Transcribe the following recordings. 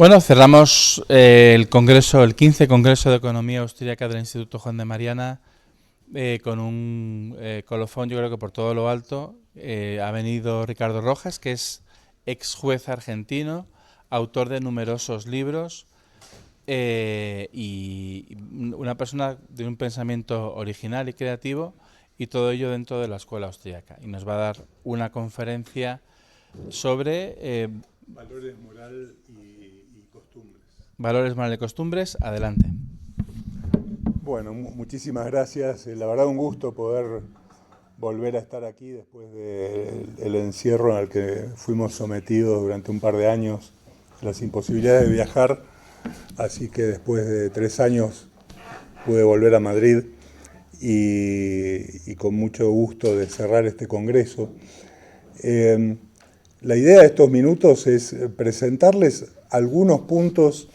Bueno, cerramos el congreso, el 15 Congreso de Economía Austríaca del Instituto Juan de Mariana, con un colofón, yo creo que por todo lo alto. Ha venido Ricardo Rojas, que es ex juez argentino, autor de numerosos libros, y una persona de un pensamiento original y creativo, y todo ello dentro de la escuela austríaca. Y nos va a dar una conferencia sobre valores moral y costumbres. valores, morales y costumbres. Adelante. Bueno, muchísimas gracias. La verdad un gusto poder volver a estar aquí después del encierro al que fuimos sometidos durante un par de años, las imposibilidades de viajar. Así que después de 3 años pude volver a Madrid y con mucho gusto de cerrar este congreso. La idea de estos minutos es presentarles algunos puntos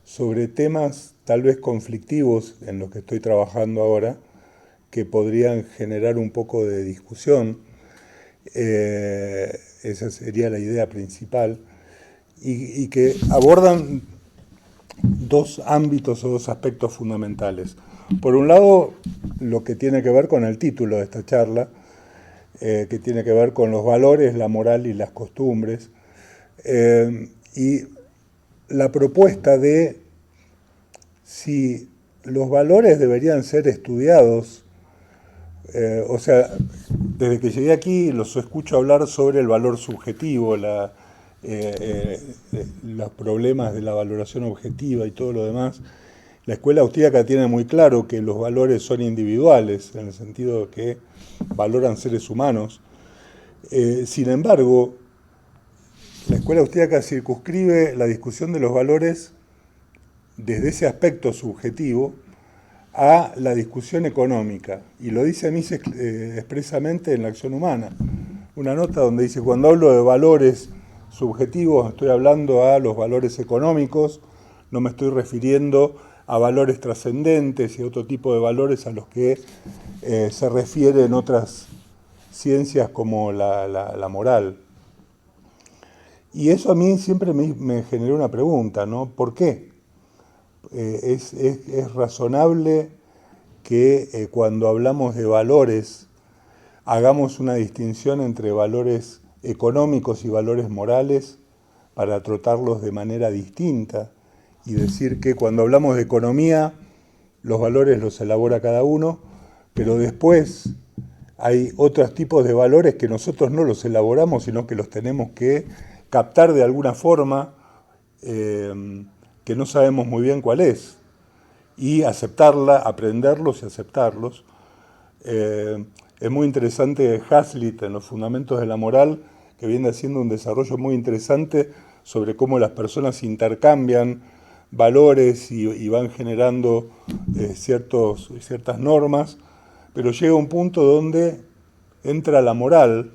sobre temas tal vez conflictivos en los que estoy trabajando ahora, que podrían generar un poco de discusión. Esa sería la idea principal, y que abordan dos ámbitos o dos aspectos fundamentales. Por un lado, lo que tiene que ver con el título de esta charla, que tiene que ver con los valores, la moral y las costumbres, y la propuesta de si los valores deberían ser estudiados. O sea, desde que llegué aquí los escucho hablar sobre el valor subjetivo, los problemas de la valoración objetiva y todo lo demás. La escuela austríaca tiene muy claro que los valores son individuales, en el sentido de que valoran seres humanos. Sin embargo, la escuela austríaca circunscribe la discusión de los valores desde ese aspecto subjetivo a la discusión económica, y lo dice Mises expresamente en La acción humana. Una nota donde dice: cuando hablo de valores subjetivos estoy hablando a los valores económicos, no me estoy refiriendo a valores trascendentes y a otro tipo de valores a los que se refieren otras ciencias como la moral. Y eso a mí siempre me generó una pregunta, ¿no? ¿Por qué? Es razonable que cuando hablamos de valores hagamos una distinción entre valores económicos y valores morales para tratarlos de manera distinta, y decir que cuando hablamos de economía los valores los elabora cada uno, pero después hay otros tipos de valores que nosotros no los elaboramos, sino que los tenemos que captar de alguna forma, que no sabemos muy bien cuál es, y aceptarla, aprenderlos y aceptarlos. Es muy interesante Hazlitt en los fundamentos de la moral, que viene haciendo un desarrollo muy interesante sobre cómo las personas intercambian valores y van generando ciertas normas, pero llega un punto donde entra la moral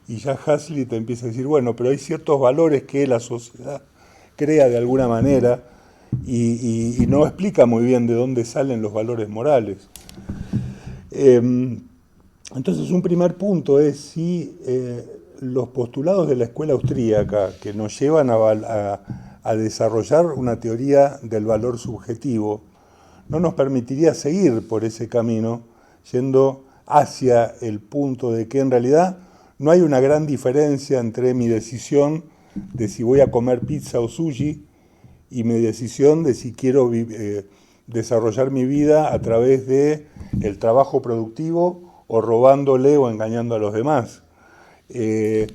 y ya Hazlitt empieza a decir, bueno, pero hay ciertos valores que la sociedad crea de alguna manera y no explica muy bien de dónde salen los valores morales. Entonces, un primer punto es si los postulados de la escuela austríaca, que nos llevan a desarrollar una teoría del valor subjetivo, no nos permitiría seguir por ese camino, yendo hacia el punto de que en realidad no hay una gran diferencia entre mi decisión de si voy a comer pizza o sushi y mi decisión de si quiero desarrollar mi vida a través de el trabajo productivo o robándole o engañando a los demás. Se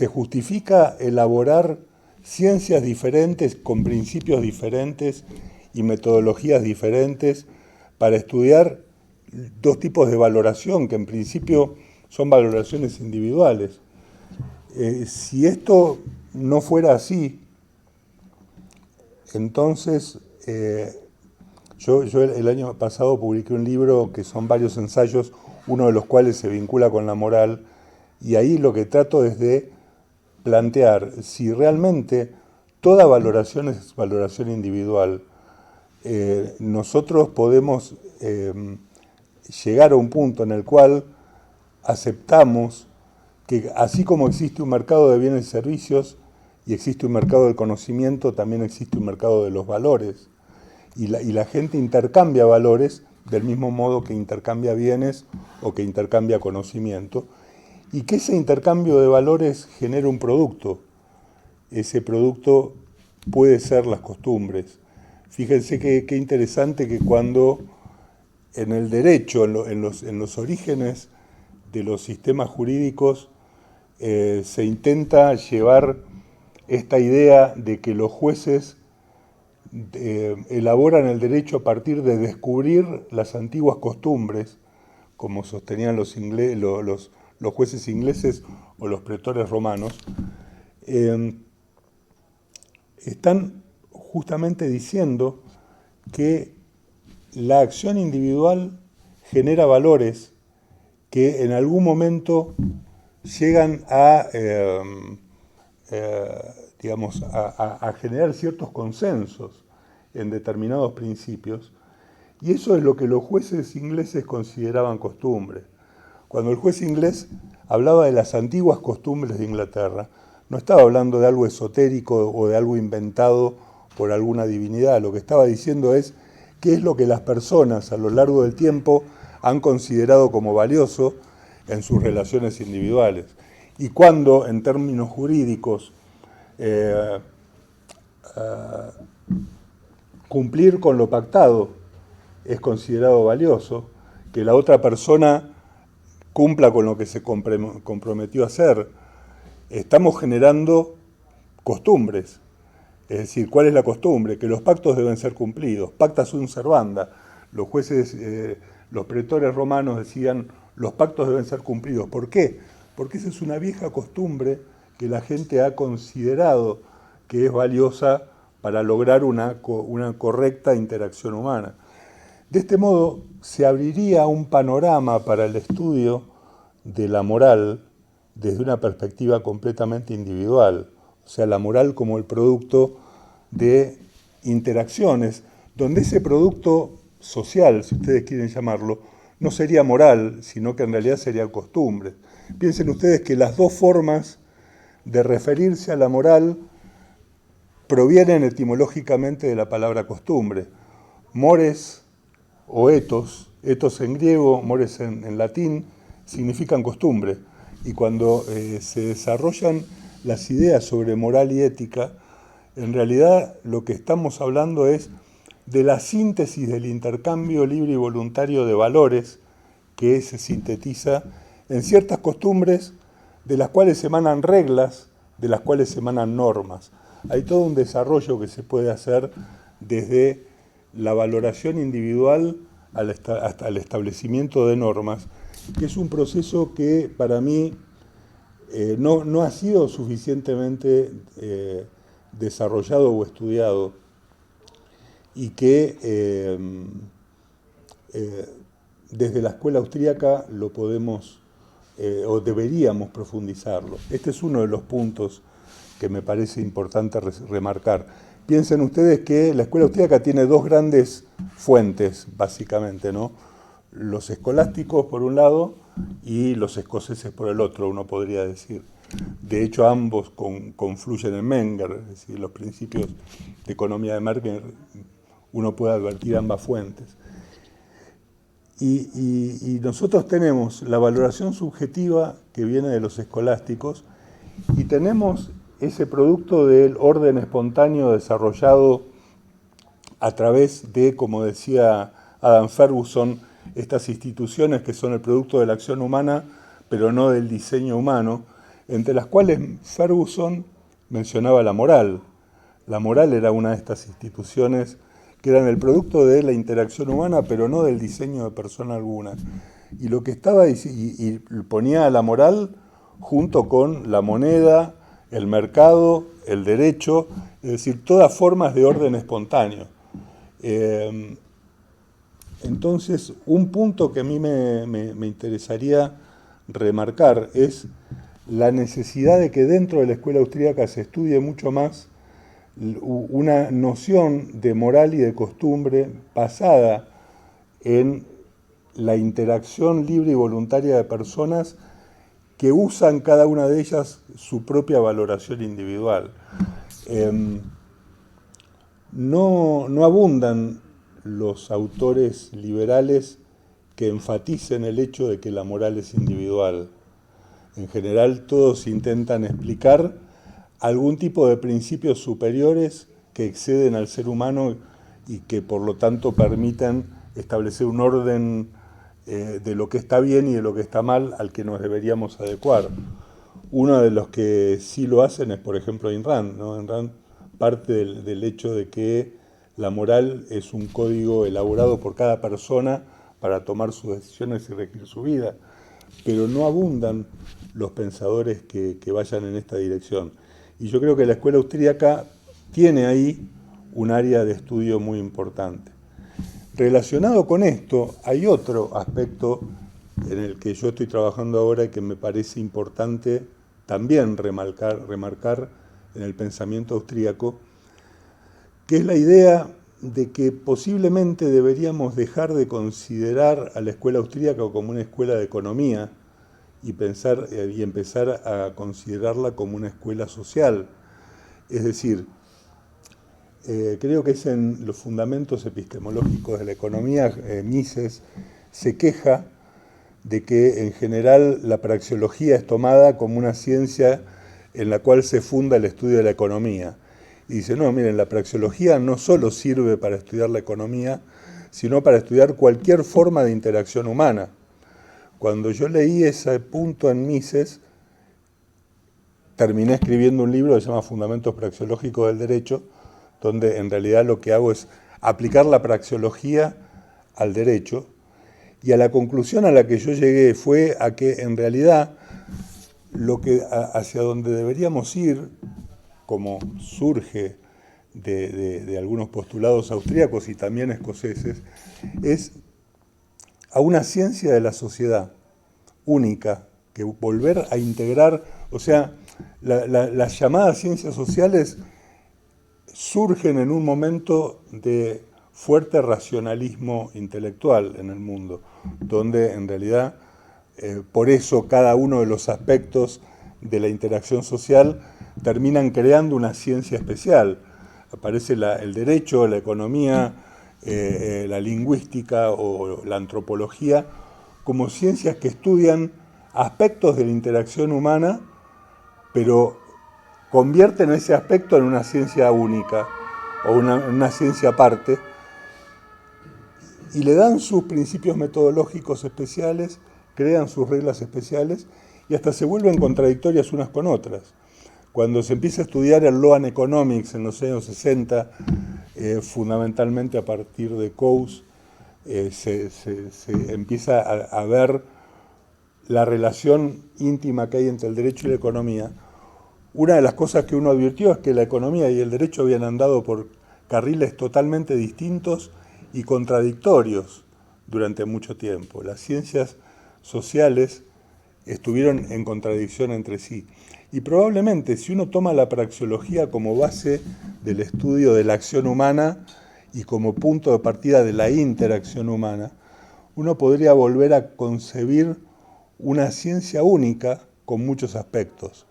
justifica elaborar ciencias diferentes con principios diferentes y metodologías diferentes para estudiar dos tipos de valoración que en principio son valoraciones individuales. Si esto no fuera así, entonces yo el año pasado publiqué un libro que son varios ensayos, uno de los cuales se vincula con la moral, y ahí lo que trato es de plantear si realmente toda valoración es valoración individual. Nosotros podemos llegar a un punto en el cual aceptamos que así como existe un mercado de bienes y servicios, y existe un mercado del conocimiento, también existe un mercado de los valores. Y la gente intercambia valores del mismo modo que intercambia bienes o que intercambia conocimiento. Y que ese intercambio de valores genera un producto. Ese producto puede ser las costumbres. Fíjense qué interesante que cuando en el derecho, en los orígenes de los sistemas jurídicos, se intenta llevar esta idea de que los jueces elaboran el derecho a partir de descubrir las antiguas costumbres, como sostenían los jueces ingleses o los pretores romanos, están justamente diciendo que la acción individual genera valores que en algún momento llegan digamos, a generar ciertos consensos en determinados principios, y eso es lo que los jueces ingleses consideraban costumbre. Cuando el juez inglés hablaba de las antiguas costumbres de Inglaterra, no estaba hablando de algo esotérico o de algo inventado por alguna divinidad, lo que estaba diciendo es qué es lo que las personas a lo largo del tiempo han considerado como valioso en sus relaciones individuales. Y cuando, en términos jurídicos, cumplir con lo pactado es considerado valioso, que la otra persona cumpla con lo que se comprometió a hacer, estamos generando costumbres. Es decir, ¿cuál es la costumbre? Que los pactos deben ser cumplidos. Pacta sunt servanda. Los jueces, los pretores romanos decían, los pactos deben ser cumplidos. ¿Por qué? Porque esa es una vieja costumbre que la gente ha considerado que es valiosa para lograr una correcta interacción humana. De este modo, se abriría un panorama para el estudio de la moral desde una perspectiva completamente individual. O sea, la moral como el producto de interacciones, donde ese producto social, si ustedes quieren llamarlo, no sería moral, sino que en realidad sería costumbre. Piensen ustedes que las dos formas de referirse a la moral provienen etimológicamente de la palabra costumbre. Mores o ethos en griego, mores en latín, significan costumbre. Y cuando se desarrollan las ideas sobre moral y ética, en realidad lo que estamos hablando es de la síntesis del intercambio libre y voluntario de valores que se sintetiza en ciertas costumbres de las cuales emanan reglas, de las cuales emanan normas. Hay todo un desarrollo que se puede hacer desde la valoración individual hasta el establecimiento de normas, que es un proceso que para mí no ha sido suficientemente desarrollado o estudiado y que desde la escuela austríaca lo podemos o deberíamos profundizarlo. Este es uno de los puntos que me parece importante remarcar. Piensen ustedes que la escuela austríaca tiene dos grandes fuentes, básicamente, ¿no? Los escolásticos por un lado y los escoceses por el otro, uno podría decir. De hecho, ambos confluyen en Menger, es decir, los principios de economía de Menger, uno puede advertir ambas fuentes. Y nosotros tenemos la valoración subjetiva que viene de los escolásticos y tenemos ese producto del orden espontáneo desarrollado a través de, como decía Adam Ferguson, estas instituciones que son el producto de la acción humana, pero no del diseño humano, entre las cuales Ferguson mencionaba la moral. La moral era una de estas instituciones que eran el producto de la interacción humana, pero no del diseño de persona alguna. Y lo que estaba y ponía a la moral junto con la moneda, el mercado, el derecho, es decir, todas formas de orden espontáneo. Entonces, un punto que a mí me interesaría remarcar es la necesidad de que dentro de la escuela austríaca se estudie mucho más una noción de moral y de costumbre basada en la interacción libre y voluntaria de personas que usan cada una de ellas su propia valoración individual. No abundan los autores liberales que enfaticen el hecho de que la moral es individual. En general, todos intentan explicar algún tipo de principios superiores que exceden al ser humano y que por lo tanto permitan establecer un orden de lo que está bien y de lo que está mal al que nos deberíamos adecuar. Uno de los que sí lo hacen es, por ejemplo, Ayn Rand, ¿no? Ayn Rand parte del hecho de que la moral es un código elaborado por cada persona para tomar sus decisiones y regir su vida, pero no abundan los pensadores que vayan en esta dirección. Y yo creo que la escuela austríaca tiene ahí un área de estudio muy importante. Relacionado con esto, hay otro aspecto en el que yo estoy trabajando ahora y que me parece importante también remarcar en el pensamiento austríaco, que es la idea de que posiblemente deberíamos dejar de considerar a la escuela austríaca como una escuela de economía y empezar a considerarla como una escuela social. Es decir, creo que es en los fundamentos epistemológicos de la economía, Mises se queja de que en general la praxeología es tomada como una ciencia en la cual se funda el estudio de la economía. Y dice, no, miren, la praxeología no solo sirve para estudiar la economía, sino para estudiar cualquier forma de interacción humana. Cuando yo leí ese punto en Mises, terminé escribiendo un libro que se llama Fundamentos Praxeológicos del Derecho, donde en realidad lo que hago es aplicar la praxeología al derecho, y a la conclusión a la que yo llegué fue a que en realidad hacia donde deberíamos ir, como surge de algunos postulados austríacos y también escoceses, es a una ciencia de la sociedad única, que volver a integrar, o sea, las llamadas ciencias sociales surgen en un momento de fuerte racionalismo intelectual en el mundo, donde en realidad por eso cada uno de los aspectos de la interacción social terminan creando una ciencia especial. Aparece el derecho, la economía, la lingüística o la antropología como ciencias que estudian aspectos de la interacción humana, pero convierten ese aspecto en una ciencia única o una ciencia aparte y le dan sus principios metodológicos especiales, crean sus reglas especiales y hasta se vuelven contradictorias unas con otras. Cuando se empieza a estudiar el Law and Economics en los años 60, fundamentalmente a partir de Coase, se empieza a ver la relación íntima que hay entre el derecho y la economía. Una de las cosas que uno advirtió es que la economía y el derecho habían andado por carriles totalmente distintos y contradictorios durante mucho tiempo. Las ciencias sociales estuvieron en contradicción entre sí. Y probablemente si uno toma la praxeología como base del estudio de la acción humana y como punto de partida de la interacción humana, uno podría volver a concebir una ciencia única con muchos aspectos.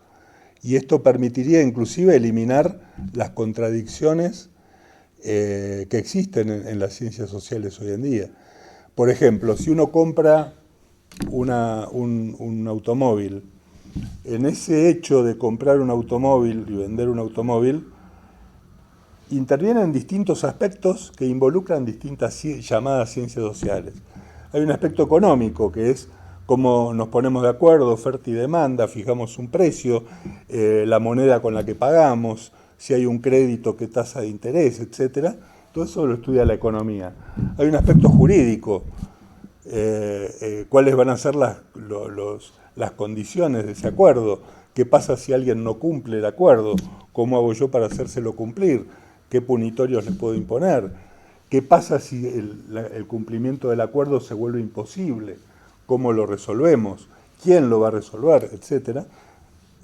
Y esto permitiría inclusive eliminar las contradicciones que existen en las ciencias sociales hoy en día. Por ejemplo, si uno compra un automóvil, en ese hecho de comprar un automóvil y vender un automóvil, intervienen distintos aspectos que involucran distintas llamadas ciencias sociales. Hay un aspecto económico, que es cómo nos ponemos de acuerdo, oferta y demanda, fijamos un precio, la moneda con la que pagamos, si hay un crédito, qué tasa de interés, etc. Todo eso lo estudia la economía. Hay un aspecto jurídico, cuáles van a ser las condiciones de ese acuerdo, qué pasa si alguien no cumple el acuerdo, cómo hago yo para hacérselo cumplir, qué punitorios le puedo imponer, qué pasa si el cumplimiento del acuerdo se vuelve imposible, cómo lo resolvemos, quién lo va a resolver, etcétera.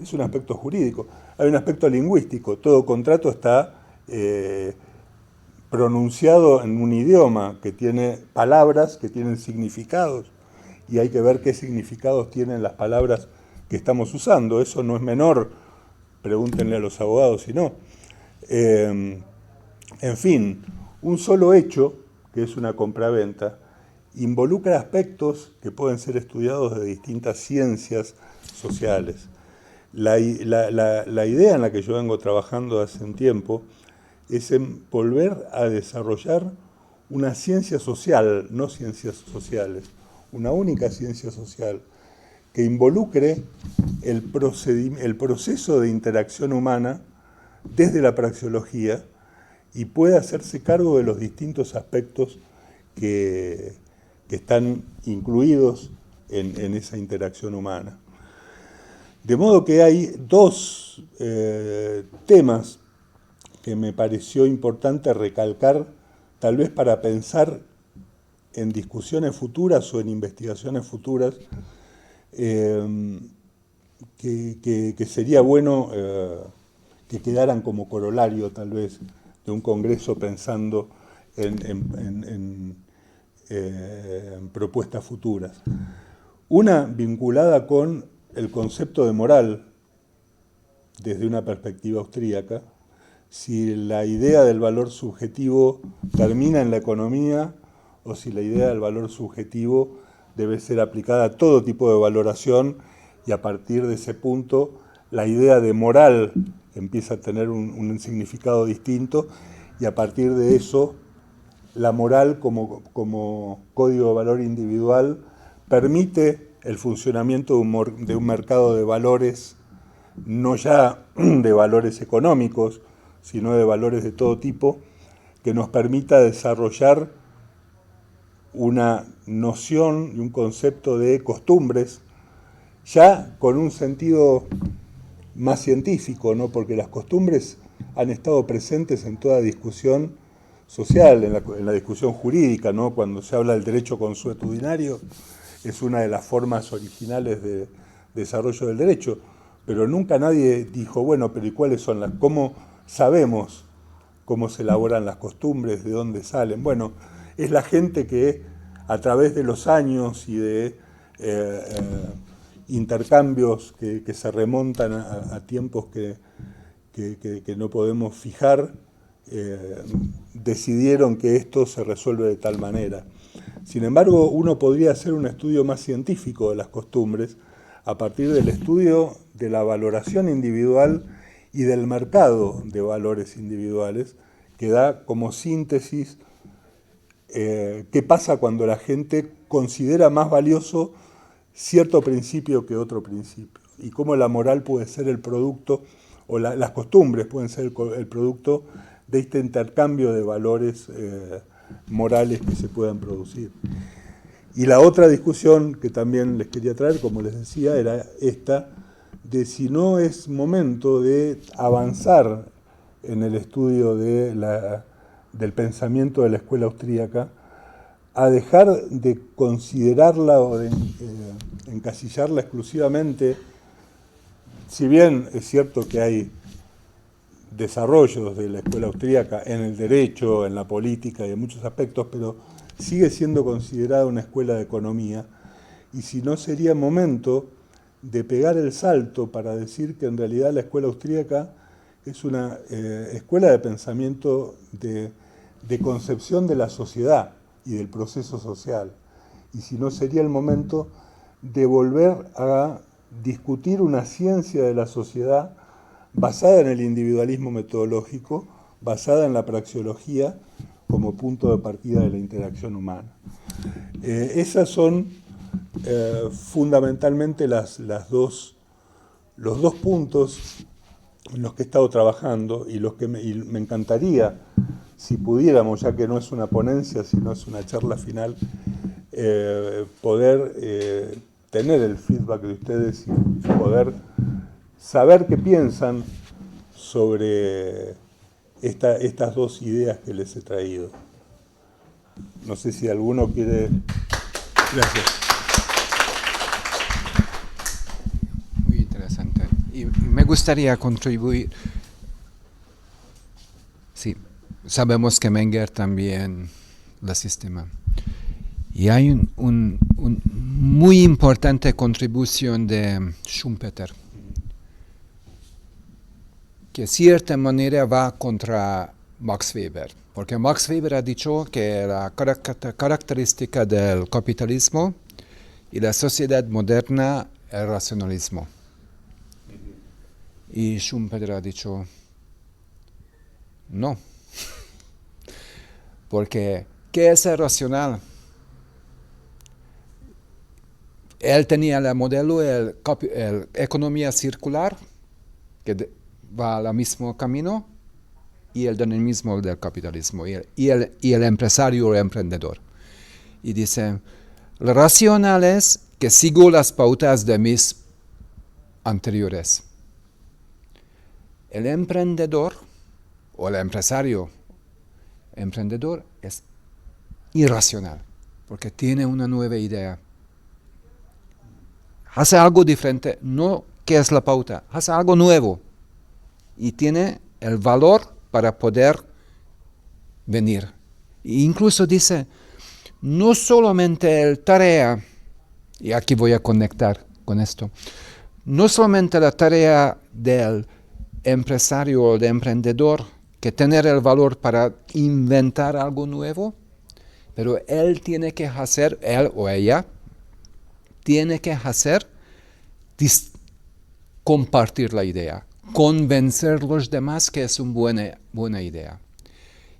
Es un aspecto jurídico. Hay un aspecto lingüístico. Todo contrato está pronunciado en un idioma que tiene palabras, que tienen significados, y hay que ver qué significados tienen las palabras que estamos usando. Eso no es menor, pregúntenle a los abogados si no. En fin, un solo hecho, que es una compraventa, involucra aspectos que pueden ser estudiados de distintas ciencias sociales. La idea en la que yo vengo trabajando hace un tiempo es en volver a desarrollar una ciencia social, no ciencias sociales, una única ciencia social que involucre el proceso de interacción humana desde la praxeología y pueda hacerse cargo de los distintos aspectos que están incluidos en esa interacción humana. De modo que hay dos temas que me pareció importante recalcar, tal vez para pensar en discusiones futuras o en investigaciones futuras, que sería bueno que quedaran como corolario, tal vez, de un congreso pensando en propuestas futuras. Una vinculada con el concepto de moral desde una perspectiva austríaca, si la idea del valor subjetivo termina en la economía o si la idea del valor subjetivo debe ser aplicada a todo tipo de valoración y a partir de ese punto la idea de moral empieza a tener un significado distinto y a partir de eso la moral como código de valor individual permite el funcionamiento de un mercado de valores, no ya de valores económicos, sino de valores de todo tipo, que nos permita desarrollar una noción y un concepto de costumbres, ya con un sentido más científico, ¿no? Porque las costumbres han estado presentes en toda discusión social, en la discusión jurídica, ¿no? Cuando se habla del derecho consuetudinario, es una de las formas originales de desarrollo del derecho, pero nunca nadie dijo, bueno, pero ¿y cuáles son las? ¿Cómo sabemos cómo se elaboran las costumbres, de dónde salen? Bueno, es la gente que a través de los años y de intercambios que se remontan a tiempos que no podemos fijar, decidieron que esto se resuelve de tal manera. Sin embargo, uno podría hacer un estudio más científico de las costumbres a partir del estudio de la valoración individual y del mercado de valores individuales, que da como síntesis qué pasa cuando la gente considera más valioso cierto principio que otro principio, y cómo la moral puede ser el producto, o las costumbres pueden ser el producto de este intercambio de valores morales que se puedan producir. Y la otra discusión que también les quería traer, como les decía, era esta, de si no es momento de avanzar en el estudio del pensamiento de la escuela austríaca, a dejar de considerarla o de encasillarla exclusivamente, si bien es cierto que hay desarrollos de la escuela austríaca en el derecho, en la política y en muchos aspectos, pero sigue siendo considerada una escuela de economía, y si no sería momento de pegar el salto para decir que en realidad la escuela austríaca es una escuela de pensamiento de concepción de la sociedad y del proceso social, y si no sería el momento de volver a discutir una ciencia de la sociedad basada en el individualismo metodológico, basada en la praxeología como punto de partida de la interacción humana. Esas son fundamentalmente los dos puntos en los que he estado trabajando y los que me encantaría, si pudiéramos, ya que no es una ponencia, sino es una charla final, poder tener el feedback de ustedes y poder saber qué piensan sobre estas dos ideas que les he traído. No sé si alguno quiere... Gracias. Muy interesante. Y me gustaría contribuir. Sí, sabemos que Menger también la sistema. Y hay un muy importante contribución de Schumpeter, que de cierta manera va contra Max Weber, porque Max Weber ha dicho que la característica del capitalismo y la sociedad moderna es el racionalismo. Y Schumpeter ha dicho, no, porque ¿qué es el racional? Él tenía el modelo, el economía circular, que va al mismo camino, y el dinamismo del capitalismo, y el empresario o emprendedor. Y dice, lo racional es que sigo las pautas de mis anteriores. El emprendedor, o el empresario emprendedor, es irracional, porque tiene una nueva idea. Hace algo diferente, no que es la pauta, hace algo nuevo y tiene el valor para poder venir. E incluso dice, no solamente el tarea, y aquí voy a conectar con esto, no solamente la tarea del empresario o del emprendedor que tener el valor para inventar algo nuevo, pero él tiene que hacer, él o ella, tiene que hacer compartir la idea, convencer a los demás que es una buena idea.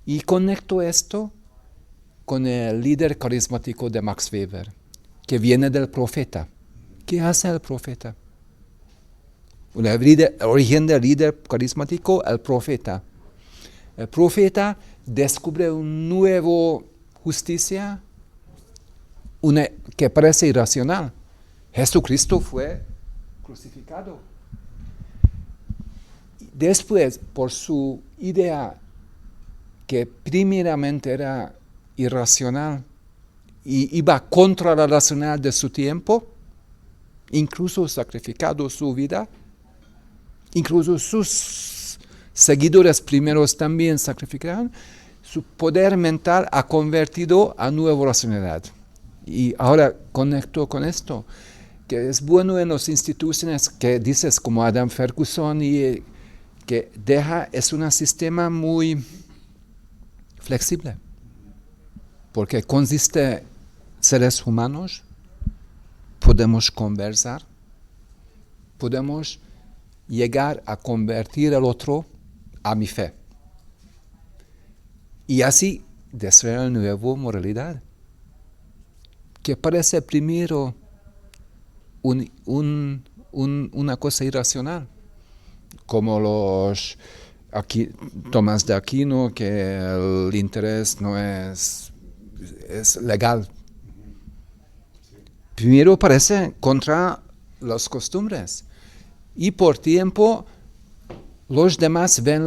Y conecto esto con el líder carismático de Max Weber, que viene del profeta. ¿Qué hace el profeta? El origen del líder carismático, el profeta. El profeta descubre una nueva justicia, que parece irracional. Jesucristo fue crucificado. Después, por su idea que primeramente era irracional y iba contra la racional de su tiempo, incluso sacrificado su vida, incluso sus seguidores primeros también sacrificaron, su poder mental ha convertido a nueva racionalidad. Y ahora conecto con esto, que es bueno en las instituciones que dices como Adam Ferguson y que es un sistema muy flexible, porque consiste en seres humanos, podemos conversar, podemos llegar a convertir al otro a mi fe. Y así desarrollar una nueva moralidad, que parece primero una cosa irracional, como Tomás de Aquino, que el interés no es legal. Primero parece contra las costumbres, y por tiempo los demás ven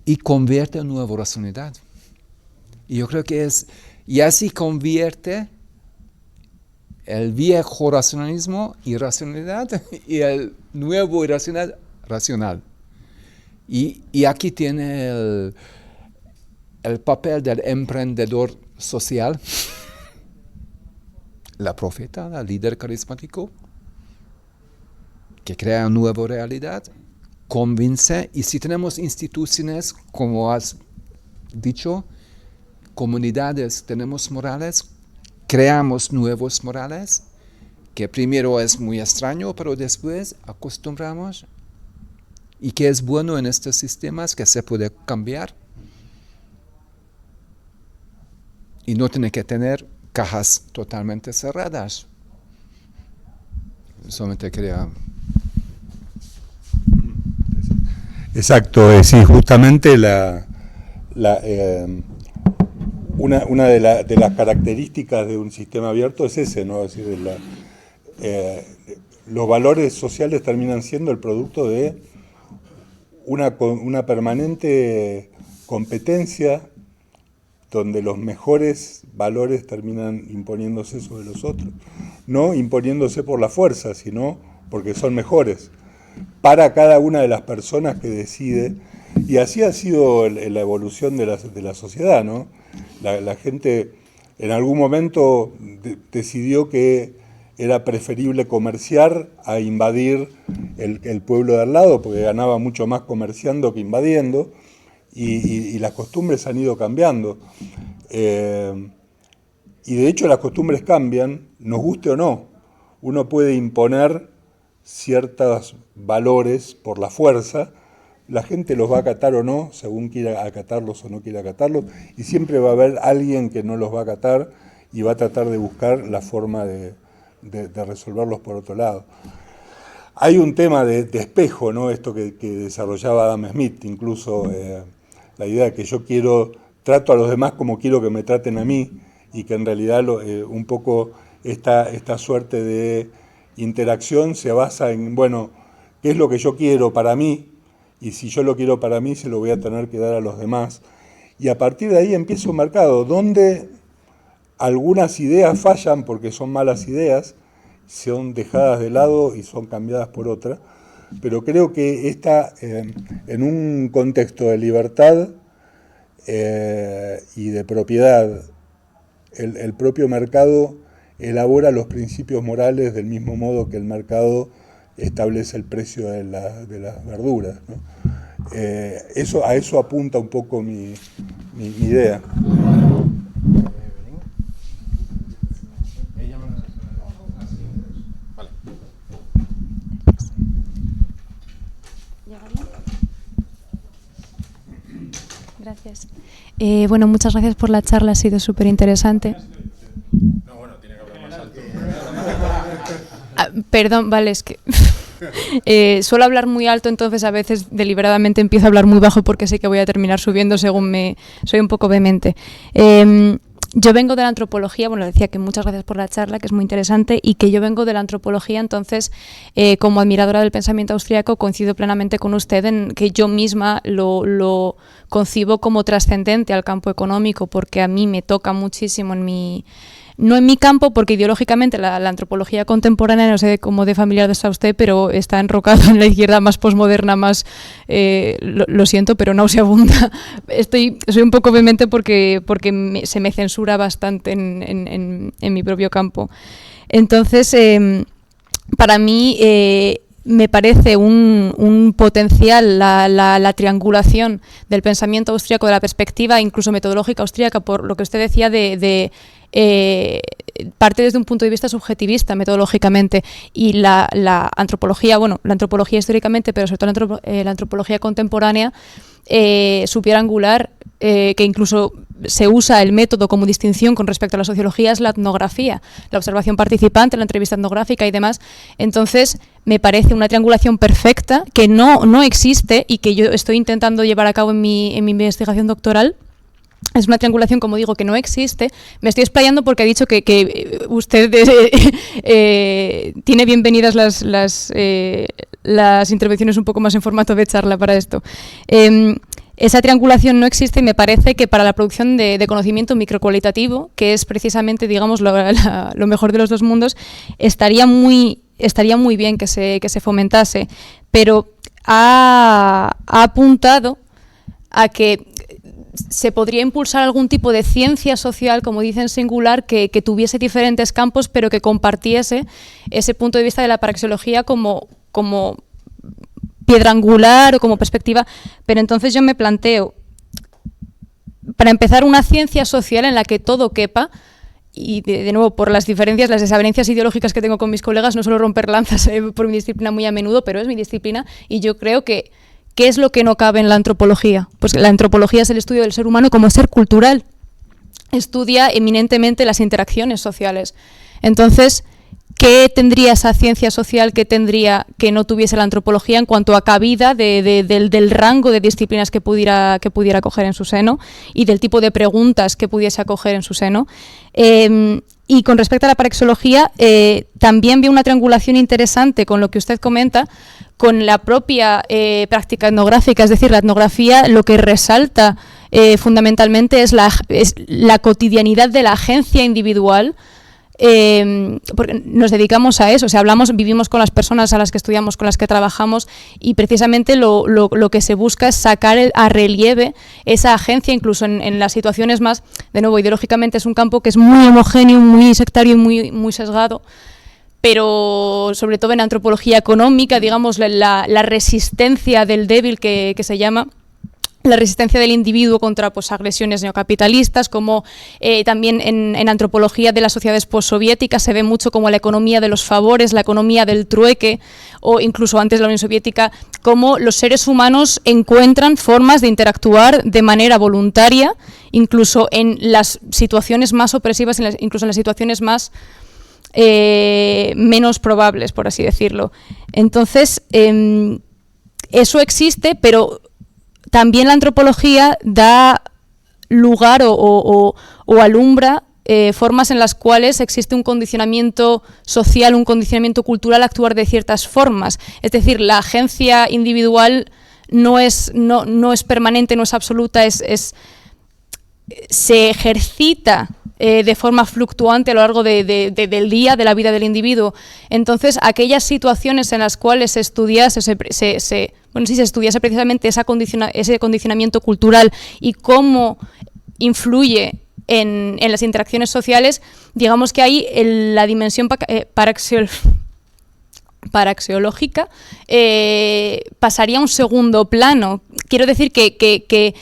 y convierten en nueva racionalidad. Y yo creo que y así convierte el viejo racionalismo irracionalidad y el nuevo irracional racional. Y aquí tiene el papel del emprendedor social, la profeta, el líder carismático, que crea una nueva realidad, convence, y si tenemos instituciones, como has dicho, comunidades, tenemos morales, creamos nuevos morales, que primero es muy extraño, pero después acostumbramos, y que es bueno en estos sistemas, que se puede cambiar, y no tiene que tener cajas totalmente cerradas. Solamente quería... Exacto, sí, justamente una de las características de un sistema abierto es ese, ¿no? Es decir, los valores sociales terminan siendo el producto de una permanente competencia donde los mejores valores terminan imponiéndose sobre los otros. No imponiéndose por la fuerza, sino porque son mejores para cada una de las personas que decide. Y así ha sido la evolución de la sociedad, ¿no? La gente en algún momento decidió que era preferible comerciar a invadir el pueblo de al lado, porque ganaba mucho más comerciando que invadiendo, y las costumbres han ido cambiando. Y de hecho las costumbres cambian, nos guste o no. Uno puede imponer ciertos valores por la fuerza, la gente los va a acatar o no, según quiera acatarlos o no quiera acatarlos, y siempre va a haber alguien que no los va a acatar y va a tratar de buscar la forma de resolverlos por otro lado. Hay un tema de espejo, ¿no? Esto que desarrollaba Adam Smith, incluso la idea de que yo trato a los demás como quiero que me traten a mí, y que en realidad un poco esta suerte de interacción se basa en, bueno, ¿qué es lo que yo quiero para mí? Y si yo lo quiero para mí, se lo voy a tener que dar a los demás. Y a partir de ahí empieza un mercado donde algunas ideas fallan porque son malas ideas, son dejadas de lado y son cambiadas por otra, pero creo que en un contexto de libertad y de propiedad, el propio mercado elabora los principios morales del mismo modo que el mercado establece el precio de las verduras, ¿no? A eso apunta un poco mi idea. Gracias. Bueno, muchas gracias por la charla, ha sido súper interesante. No, bueno, tiene que hablar más alto. Perdón, vale, es que suelo hablar muy alto, entonces a veces deliberadamente empiezo a hablar muy bajo porque sé que voy a terminar subiendo según soy un poco vehemente. Yo vengo de la antropología, bueno, decía que muchas gracias por la charla, que es muy interesante, y que yo vengo de la antropología, entonces, como admiradora del pensamiento austríaco, coincido plenamente con usted en que yo misma lo concibo como trascendente al campo económico, porque a mí me toca muchísimo no en mi campo, porque ideológicamente la antropología contemporánea, no sé cómo de familiar está usted, pero está enrocado en la izquierda más posmoderna, más, lo siento, pero nauseabunda. Soy un poco vehemente porque se me censura bastante en mi propio campo. Entonces, para mí me parece un potencial la triangulación del pensamiento austríaco, de la perspectiva incluso metodológica austríaca, por lo que usted decía parte desde un punto de vista subjetivista metodológicamente, y la antropología, bueno, la antropología históricamente, pero sobre todo la antropología contemporánea, su piedra angular, que incluso se usa el método como distinción con respecto a la sociología, es la etnografía, la observación participante, la entrevista etnográfica y demás. Entonces, me parece una triangulación perfecta que no existe y que yo estoy intentando llevar a cabo en mi investigación doctoral. Es una triangulación, como digo, que no existe. Me estoy explayando porque ha dicho que usted tiene bienvenidas las intervenciones un poco más en formato de charla para esto. Esa triangulación no existe y me parece que para la producción de conocimiento microcualitativo, que es precisamente, digamos, lo mejor de los dos mundos, estaría muy bien que se fomentase, pero ha apuntado a que se podría impulsar algún tipo de ciencia social, como dicen singular, que tuviese diferentes campos, pero que compartiese ese punto de vista de la praxeología como piedra angular o como perspectiva. Pero entonces yo me planteo, para empezar, una ciencia social en la que todo quepa, y de nuevo, por las desavenencias ideológicas que tengo con mis colegas, no suelo romper lanzas por mi disciplina muy a menudo, pero es mi disciplina, y yo creo que ¿qué es lo que no cabe en la antropología? Pues la antropología es el estudio del ser humano como ser cultural. Estudia eminentemente las interacciones sociales. Entonces, ¿qué tendría esa ciencia social que no tuviese la antropología en cuanto a cabida del rango de disciplinas que pudiera acoger en su seno y del tipo de preguntas que pudiese acoger en su seno? Y con respecto a la praxeología, también veo una triangulación interesante con lo que usted comenta, con la propia práctica etnográfica, es decir, la etnografía lo que resalta fundamentalmente es la cotidianidad de la agencia individual, porque nos dedicamos a eso, o sea, vivimos con las personas a las que estudiamos, con las que trabajamos, y precisamente lo que se busca es sacar a relieve esa agencia, incluso en las situaciones más, de nuevo, ideológicamente es un campo que es muy homogéneo, muy sectario y muy sesgado, pero sobre todo en antropología económica, digamos, la resistencia del débil que se llama, la resistencia del individuo contra pues, agresiones neocapitalistas, como también en antropología de las sociedades postsoviéticas se ve mucho como la economía de los favores, la economía del trueque, o incluso antes de la Unión Soviética, cómo los seres humanos encuentran formas de interactuar de manera voluntaria, incluso en las situaciones más opresivas, incluso en las situaciones más menos probables, por así decirlo. Entonces, eso existe, pero también la antropología da lugar o alumbra formas en las cuales existe un condicionamiento social, un condicionamiento cultural a actuar de ciertas formas. Es decir, la agencia individual no es permanente, no es absoluta, se ejercita de forma fluctuante a lo largo del día, de la vida del individuo. Entonces, aquellas situaciones en las cuales se estudiase precisamente ese condicionamiento cultural y cómo influye en las interacciones sociales, digamos que ahí la dimensión paraxiológica pasaría a un segundo plano. Quiero decir que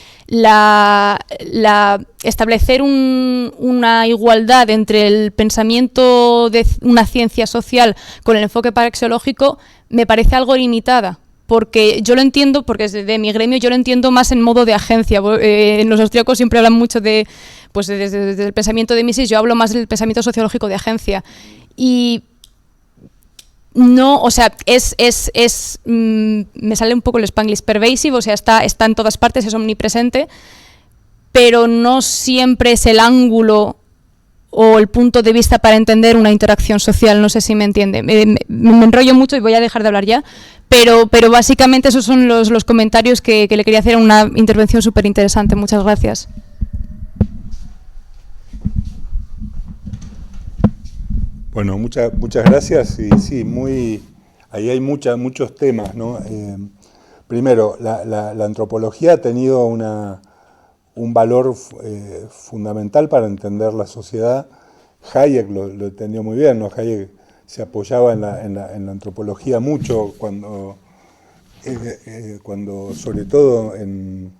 establecer una igualdad entre el pensamiento de una ciencia social con el enfoque paraxiológico me parece algo limitada. Porque yo lo entiendo, porque desde mi gremio yo lo entiendo más en modo de agencia. En los austríacos siempre hablan mucho desde el pensamiento de Mises, yo hablo más del pensamiento sociológico de agencia. Y no, o sea, me sale un poco el Spanglish, pervasive, o sea, está en todas partes, es omnipresente, pero no siempre es el ángulo o el punto de vista para entender una interacción social, no sé si me entiende. Me enrollo mucho y voy a dejar de hablar ya, pero básicamente esos son los comentarios que le quería hacer, una intervención súper interesante. Muchas gracias. Bueno, muchas gracias. Y sí, ahí hay muchos temas, ¿no? Primero, la antropología ha tenido un valor fundamental para entender la sociedad. Hayek lo entendió muy bien, ¿no? Hayek se apoyaba en la antropología mucho cuando sobre todo en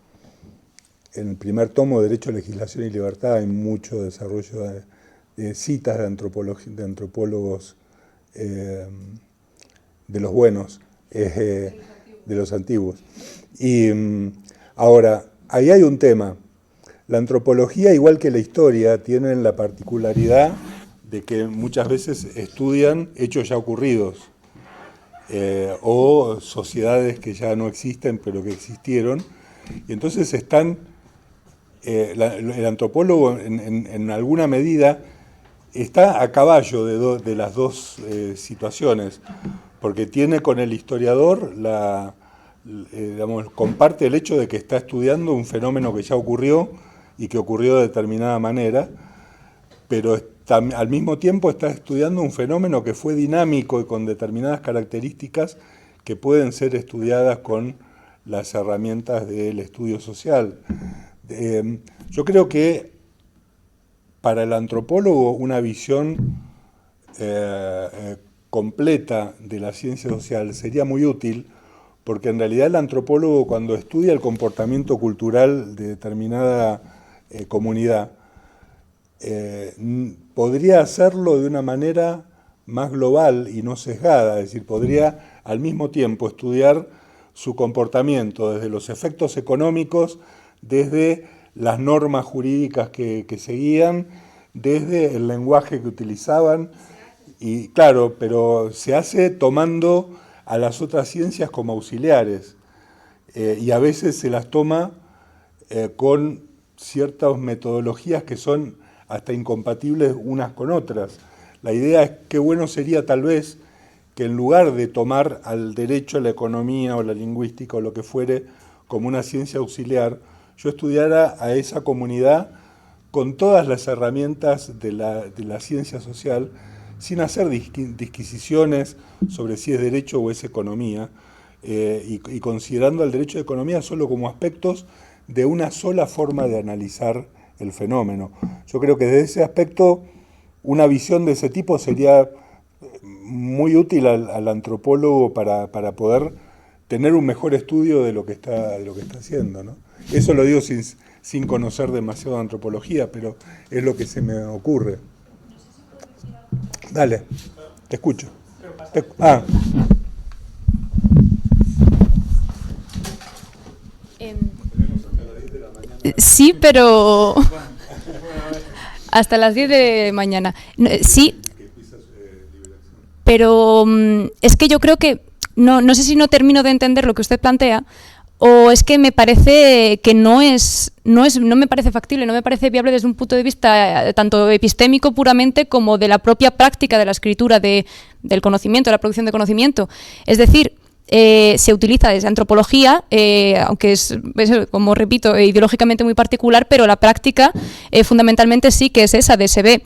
el primer tomo de Derecho, Legislación y Libertad hay mucho desarrollo de citas de antropólogos de los buenos, de los antiguos. Y ahora, ahí hay un tema. La antropología, igual que la historia, tienen la particularidad de que muchas veces estudian hechos ya ocurridos o sociedades que ya no existen pero que existieron. Y entonces el antropólogo en alguna medida está a caballo de las dos situaciones, porque tiene con el historiador comparte el hecho de que está estudiando un fenómeno que ya ocurrió y que ocurrió de determinada manera, pero al mismo tiempo está estudiando un fenómeno que fue dinámico y con determinadas características que pueden ser estudiadas con las herramientas del estudio social. Yo creo que para el antropólogo una visión completa de la ciencia social sería muy útil, porque en realidad el antropólogo, cuando estudia el comportamiento cultural de determinada comunidad, podría hacerlo de una manera más global y no sesgada, es decir, podría al mismo tiempo estudiar su comportamiento desde los efectos económicos, desde las normas jurídicas que seguían, desde el lenguaje que utilizaban, y claro, pero se hace tomando a las otras ciencias como auxiliares, y a veces se las toma con ciertas metodologías que son hasta incompatibles unas con otras. La idea es que bueno sería tal vez que en lugar de tomar al derecho, la economía o la lingüística o lo que fuere como una ciencia auxiliar, yo estudiara a esa comunidad con todas las herramientas de la ciencia social, sin hacer disquisiciones sobre si es derecho o es economía, y considerando el derecho de economía solo como aspectos de una sola forma de analizar el fenómeno. Yo creo que desde ese aspecto una visión de ese tipo sería muy útil al antropólogo para poder tener un mejor estudio de lo que está haciendo, ¿no? Eso lo digo sin conocer demasiado de antropología, pero es lo que se me ocurre. Dale, te escucho. Sí, pero hasta las 10 de mañana. Sí, pero es que yo creo que no sé si no termino de entender lo que usted plantea, o es que me parece que no me parece factible, no me parece viable desde un punto de vista tanto epistémico puramente como de la propia práctica de la escritura del conocimiento, de la producción de conocimiento. Es decir, se utiliza desde antropología, aunque es, como repito, ideológicamente muy particular, pero la práctica fundamentalmente sí que es esa, se ve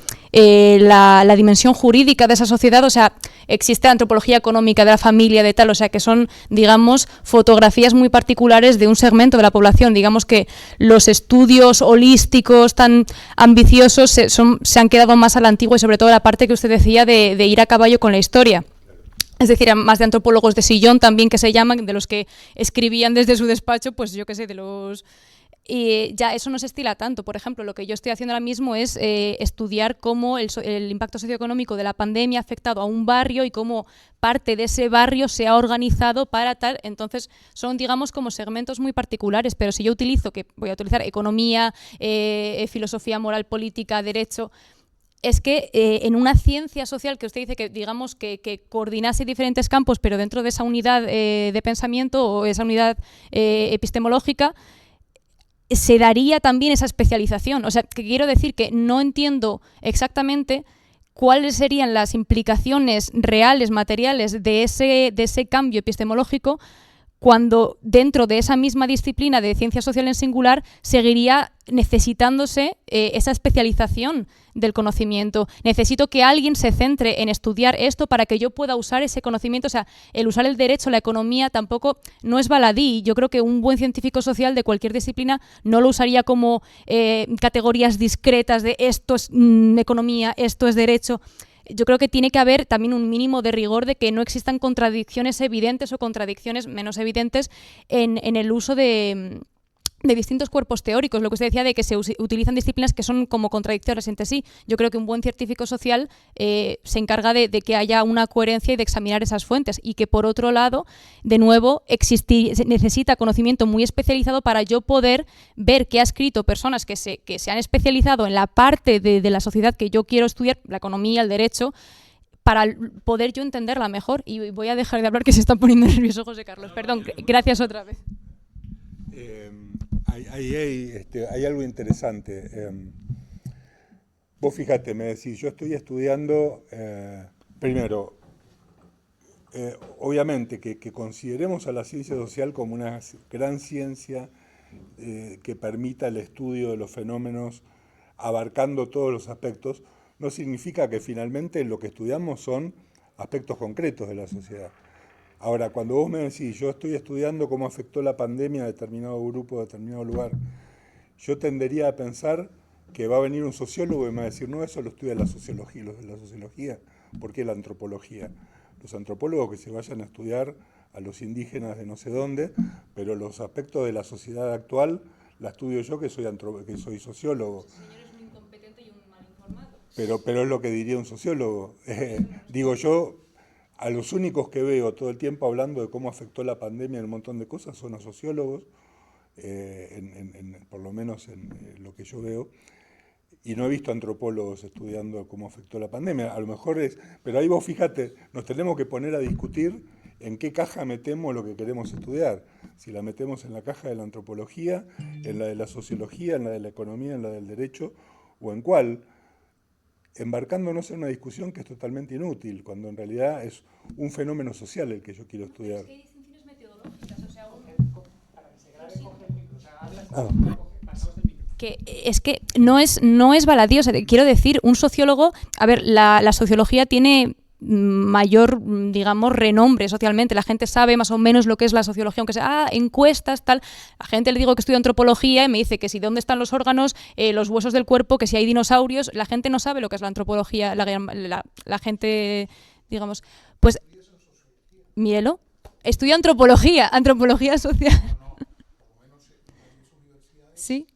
la dimensión jurídica de esa sociedad, o sea, existe la antropología económica de la familia, de tal, o sea, que son, digamos, fotografías muy particulares de un segmento de la población. Digamos que los estudios holísticos tan ambiciosos se han quedado más a la antigua, y sobre todo la parte que usted decía de ir a caballo con la historia. Es decir, más de antropólogos de sillón también, que se llaman, de los que escribían desde su despacho, pues yo qué sé, de los... Y ya eso no se estila tanto. Por ejemplo, lo que yo estoy haciendo ahora mismo es estudiar cómo el impacto socioeconómico de la pandemia ha afectado a un barrio y cómo parte de ese barrio se ha organizado para tal. Entonces, son, digamos, como segmentos muy particulares. Pero si yo utilizo, que voy a utilizar economía, filosofía moral, política, derecho... Es que en una ciencia social que usted dice que, digamos, que coordinase diferentes campos, pero dentro de esa unidad de pensamiento o esa unidad epistemológica, se daría también esa especialización. O sea, que quiero decir que no entiendo exactamente cuáles serían las implicaciones reales, materiales de ese cambio epistemológico, cuando dentro de esa misma disciplina de ciencia social en singular seguiría necesitándose esa especialización del conocimiento. Necesito que alguien se centre en estudiar esto para que yo pueda usar ese conocimiento. O sea, el usar el derecho, la economía, tampoco no es baladí. Yo creo que un buen científico social de cualquier disciplina no lo usaría como categorías discretas de esto es economía, esto es derecho. Yo creo que tiene que haber también un mínimo de rigor de que no existan contradicciones evidentes o contradicciones menos evidentes en el uso de distintos cuerpos teóricos. Lo que usted decía de que se utilizan disciplinas que son como contradictorias entre sí. Yo creo que un buen científico social se encarga de que haya una coherencia y de examinar esas fuentes, y que por otro lado, de nuevo, necesita conocimiento muy especializado para yo poder ver qué ha escrito personas que se han especializado en la parte de la sociedad que yo quiero estudiar, la economía, el derecho, para poder yo entenderla mejor. Y voy a dejar de hablar, que se está poniendo nervioso José Carlos. Perdón, gracias otra vez. Hay algo interesante. Vos fíjate, me decís, yo estoy estudiando, primero, obviamente que consideremos a la ciencia social como una gran ciencia que permita el estudio de los fenómenos abarcando todos los aspectos, no significa que finalmente lo que estudiamos son aspectos concretos de la sociedad. Ahora, cuando vos me decís, yo estoy estudiando cómo afectó la pandemia a determinado grupo, a determinado lugar, yo tendería a pensar que va a venir un sociólogo y me va a decir, no, eso lo estudia la sociología. Los de la sociología, ¿por qué la antropología? Los antropólogos que se vayan a estudiar a los indígenas de no sé dónde, pero los aspectos de la sociedad actual la estudio yo, que soy sociólogo. Ese señor es un incompetente y un mal informado. Pero es lo que diría un sociólogo. Digo yo... A los únicos que veo todo el tiempo hablando de cómo afectó la pandemia en un montón de cosas son los sociólogos, por lo menos en lo que yo veo, y no he visto antropólogos estudiando cómo afectó la pandemia. A lo mejor pero ahí vos fíjate, nos tenemos que poner a discutir en qué caja metemos lo que queremos estudiar. Si la metemos en la caja de la antropología, en la de la sociología, en la de la economía, en la del derecho, o en cuál, embarcándonos en una discusión que es totalmente inútil, cuando en realidad es un fenómeno social el que yo quiero estudiar. Es que hay distinciones metodológicas, o sea, que es que no es baladí. O sea, quiero decir, un sociólogo, a ver, la sociología tiene mayor, digamos, renombre socialmente. La gente sabe más o menos lo que es la sociología, aunque sea encuestas, tal. A gente le digo que estudio antropología y me dice que si dónde están los órganos, los huesos del cuerpo, que si hay dinosaurios. La gente no sabe lo que es la antropología, la gente digamos. Pues, mírelo. Estudio antropología social. Sí.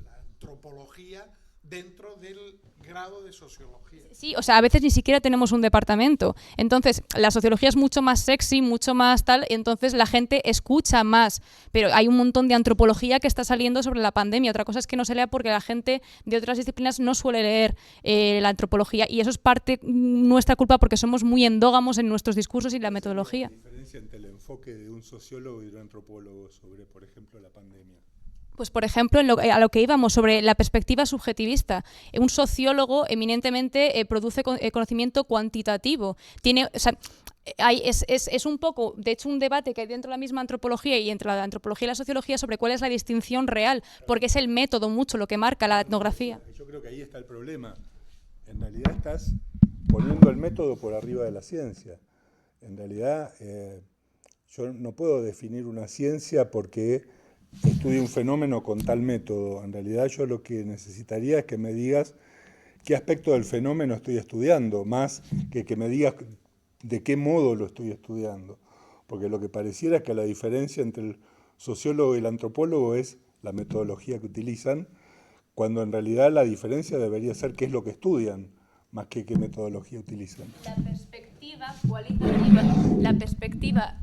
La antropología dentro del grado de sociología. Sí, o sea, a veces ni siquiera tenemos un departamento. Entonces, la sociología es mucho más sexy, mucho más tal, entonces la gente escucha más. Pero hay un montón de antropología que está saliendo sobre la pandemia. Otra cosa es que no se lea porque la gente de otras disciplinas no suele leer la antropología. Y eso es parte nuestra culpa porque somos muy endógamos en nuestros discursos y la metodología. ¿Cuál es la diferencia entre el enfoque de un sociólogo y de un antropólogo sobre, por ejemplo, la pandemia? Pues, por ejemplo, a lo que íbamos sobre la perspectiva subjetivista. Un sociólogo eminentemente produce conocimiento cuantitativo. Tiene, o sea, es un poco, de hecho, un debate que hay dentro de la misma antropología y entre la antropología y la sociología sobre cuál es la distinción real, porque es el método mucho lo que marca la etnografía. Yo creo que ahí está el problema. En realidad estás poniendo el método por arriba de la ciencia. En realidad, yo no puedo definir una ciencia porque estudio un fenómeno con tal método. En realidad yo lo que necesitaría es que me digas qué aspecto del fenómeno estoy estudiando, más que me digas de qué modo lo estoy estudiando. Porque lo que pareciera es que la diferencia entre el sociólogo y el antropólogo es la metodología que utilizan, cuando en realidad la diferencia debería ser qué es lo que estudian, más que qué metodología utilizan. La perspectiva cualitativa, la perspectiva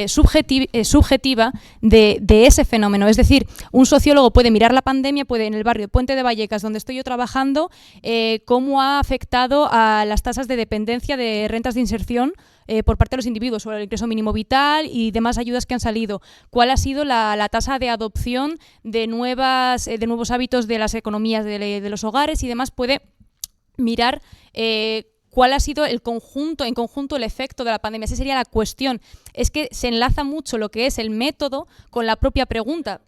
subjetiva de ese fenómeno. Es decir, un sociólogo puede mirar la pandemia, puede en el barrio Puente de Vallecas, donde estoy yo trabajando, cómo ha afectado a las tasas de dependencia de rentas de inserción por parte de los individuos, sobre el ingreso mínimo vital y demás ayudas que han salido. ¿Cuál ha sido la tasa de adopción de nuevos hábitos de las economías de los hogares y demás? Puede mirar cuál ha sido en conjunto el efecto de la pandemia. Esa sería la cuestión. Es que se enlaza mucho lo que es el método con la propia pregunta.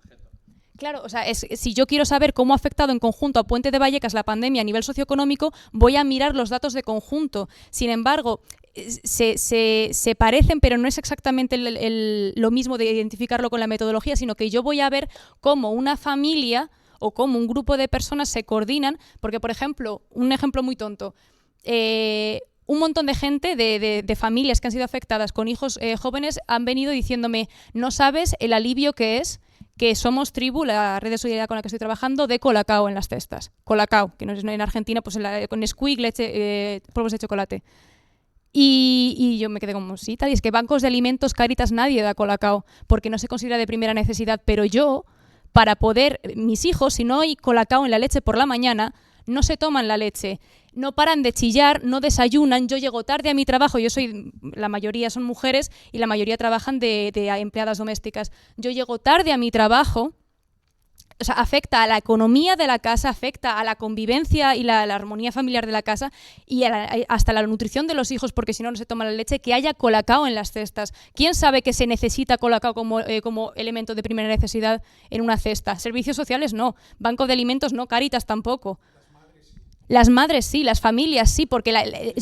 Claro, o sea, si yo quiero saber cómo ha afectado en conjunto a Puente de Vallecas la pandemia a nivel socioeconómico, voy a mirar los datos de conjunto. Sin embargo, se parecen, pero no es exactamente lo mismo de identificarlo con la metodología, sino que yo voy a ver cómo una familia o cómo un grupo de personas se coordinan, porque, por ejemplo, un ejemplo muy tonto, un montón de gente, de familias que han sido afectadas con hijos jóvenes, han venido diciéndome, no sabes el alivio que es que Somos Tribu, la red de solidaridad con la que estoy trabajando, de Colacao en las cestas. Colacao, que no es en Argentina, pues con Nesquik, leche, polvos de chocolate. Y yo me quedé como, sí, tal, y es que bancos de alimentos, Cáritas, nadie da Colacao, porque no se considera de primera necesidad, pero yo, para poder, mis hijos, si no hay Colacao en la leche por la mañana, no se toman la leche, no paran de chillar, no desayunan, yo llego tarde a mi trabajo, la mayoría son mujeres y la mayoría trabajan de empleadas domésticas, yo llego tarde a mi trabajo, o sea, afecta a la economía de la casa, afecta a la convivencia y la armonía familiar de la casa y hasta la nutrición de los hijos, porque si no, no se toma la leche, que haya Colacao en las cestas. ¿Quién sabe que se necesita Colacao como elemento de primera necesidad en una cesta? Servicios sociales no, Banco de Alimentos no, Cáritas tampoco. Las madres sí, las familias sí, porque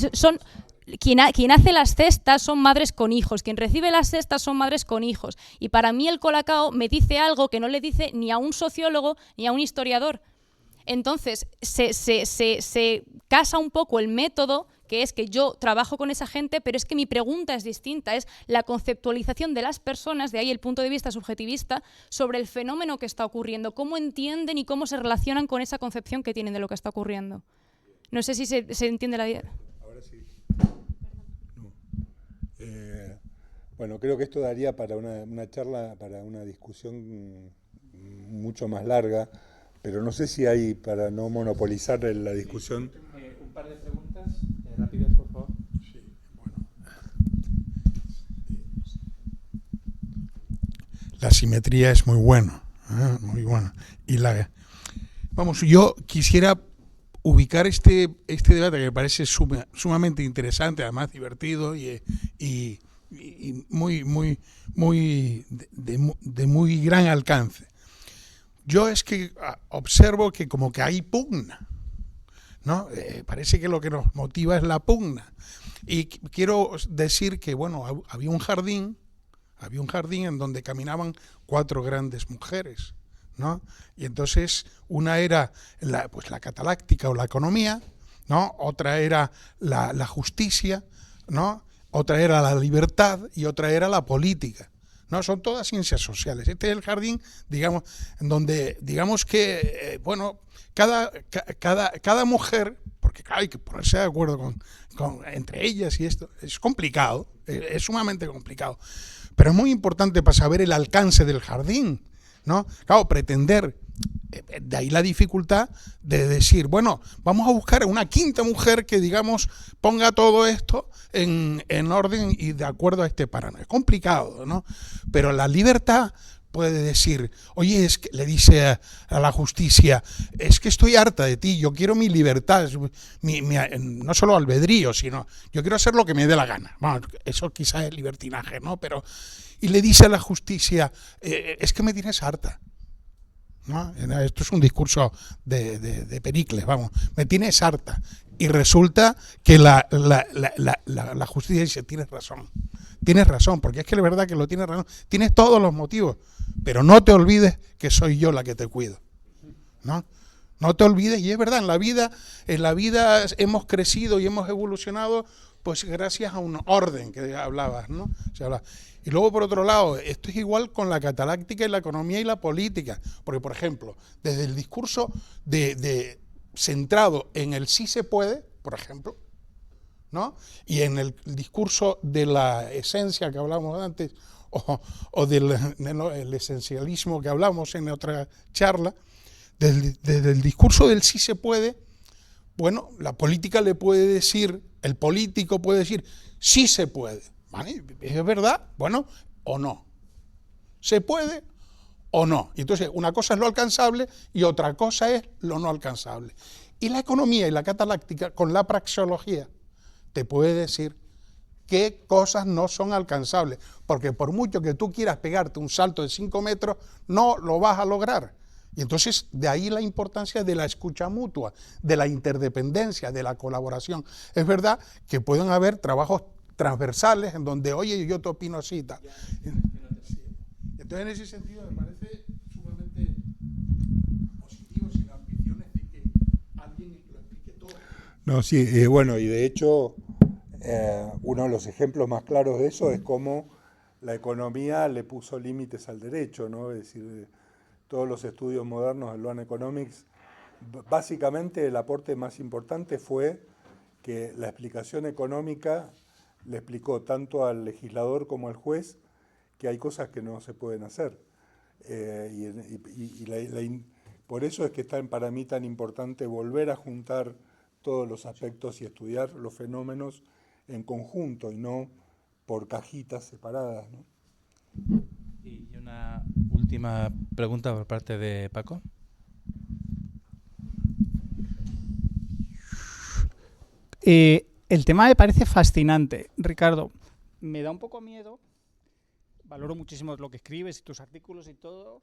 quien hace las cestas son madres con hijos, quien recibe las cestas son madres con hijos. Y para mí el Colacao me dice algo que no le dice ni a un sociólogo ni a un historiador. Entonces se casa un poco el método, que es que yo trabajo con esa gente, pero es que mi pregunta es distinta, es la conceptualización de las personas, de ahí el punto de vista subjetivista, sobre el fenómeno que está ocurriendo, cómo entienden y cómo se relacionan con esa concepción que tienen de lo que está ocurriendo. No sé si se entiende la idea. Ahora sí. No. Bueno, creo que esto daría para una charla, para una discusión mucho más larga, pero no sé si hay, para no monopolizar la discusión. Un par de preguntas rápidas, por favor. Sí, bueno. La simetría es muy buena, muy buena. Y yo quisiera ubicar este debate que me parece sumamente interesante, además divertido y muy de muy gran alcance. Yo es que observo que como que hay pugna, ¿no? Parece que lo que nos motiva es la pugna. Y quiero decir que, bueno, había un jardín en donde caminaban 4 grandes mujeres, ¿no? Y entonces una era la cataláctica o la economía, ¿no? Otra era la justicia, ¿no? Otra era la libertad y otra era la política. No, son todas ciencias sociales. Este es el jardín, digamos, en donde, digamos que, bueno, cada mujer, porque hay que ponerse de acuerdo entre ellas y esto, es complicado, es sumamente complicado. Pero es muy importante para saber el alcance del jardín, ¿no? Claro, pretender, de ahí la dificultad de decir, bueno, vamos a buscar una quinta mujer que, digamos, ponga todo esto en orden y de acuerdo a este parámetro. Es complicado, ¿no? Pero la libertad puede decir, oye, es que le dice a la justicia, es que estoy harta de ti, yo quiero mi libertad, no solo albedrío, sino yo quiero hacer lo que me dé la gana. Bueno, eso quizás es libertinaje, ¿no? Pero, y le dice a la justicia, es que me tienes harta. ¿No? Esto es un discurso de Pericles, vamos, me tienes harta. Y resulta que la justicia dice, tienes razón, porque es que es verdad que lo tienes razón, tienes todos los motivos, pero no te olvides que soy yo la que te cuido, ¿no? No te olvides, y es verdad, en la vida hemos crecido y hemos evolucionado pues gracias a un orden que hablabas, ¿no? Y luego, por otro lado, esto es igual con la cataláctica y la economía y la política, porque, por ejemplo, desde el discurso centrado en el sí se puede, por ejemplo, ¿no? Y en el discurso de la esencia que hablamos antes, o del esencialismo que hablamos en otra charla, desde el discurso del sí se puede, bueno, la política le puede decir, el político puede decir, sí se puede, ¿vale? ¿Es verdad? Bueno, o no. ¿Se puede o no? Entonces, una cosa es lo alcanzable y otra cosa es lo no alcanzable. Y la economía y la cataláctica, con la praxeología, te puede decir qué cosas no son alcanzables, porque por mucho que tú quieras pegarte un salto de 5 metros, no lo vas a lograr. Y entonces, de ahí la importancia de la escucha mutua, de la interdependencia, de la colaboración. Es verdad que pueden haber trabajos transversales en donde, oye, yo te opino así y tal. Entonces, en ese sentido, me parece sumamente positivo sin ambiciones de que alguien lo explique todo. No, sí, bueno, y de hecho, uno de los ejemplos más claros de eso es cómo la economía le puso límites al derecho, ¿no? Es decir, todos los estudios modernos del Law and Economics, básicamente el aporte más importante fue que la explicación económica le explicó tanto al legislador como al juez que hay cosas que no se pueden hacer. Por eso es que es para mí tan importante volver a juntar todos los aspectos y estudiar los fenómenos en conjunto y no por cajitas separadas, ¿no? Y una última pregunta por parte de Paco. El tema me parece fascinante, Ricardo. Me da un poco miedo. Valoro muchísimo lo que escribes y tus artículos y todo.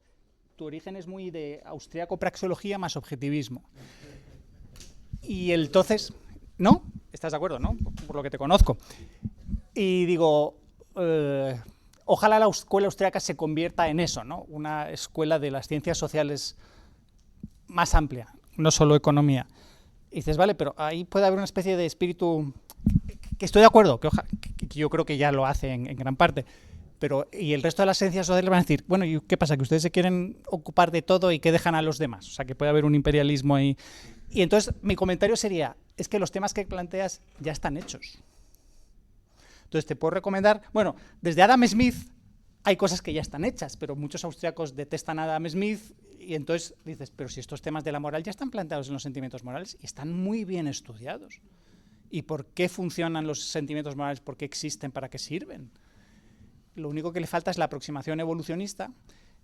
Tu origen es muy de austríaco praxeología más objetivismo. Y entonces, ¿no? ¿Estás de acuerdo, no? Por lo que te conozco. Y digo, ojalá la escuela austríaca se convierta en eso, ¿no? Una escuela de las ciencias sociales más amplia, no solo economía. Y dices, vale, pero ahí puede haber una especie de espíritu, que estoy de acuerdo, que yo creo que ya lo hace en gran parte, pero y el resto de las ciencias sociales van a decir, bueno, ¿y qué pasa? ¿Que ustedes se quieren ocupar de todo y que dejan a los demás? O sea, que puede haber un imperialismo ahí. Y entonces mi comentario sería, es que los temas que planteas ya están hechos. Entonces te puedo recomendar, bueno, desde Adam Smith hay cosas que ya están hechas, pero muchos austríacos detestan a Adam Smith y entonces dices, pero si estos temas de la moral ya están planteados en los sentimientos morales y están muy bien estudiados. ¿Y por qué funcionan los sentimientos morales? ¿Por qué existen? ¿Para qué sirven? Lo único que le falta es la aproximación evolucionista.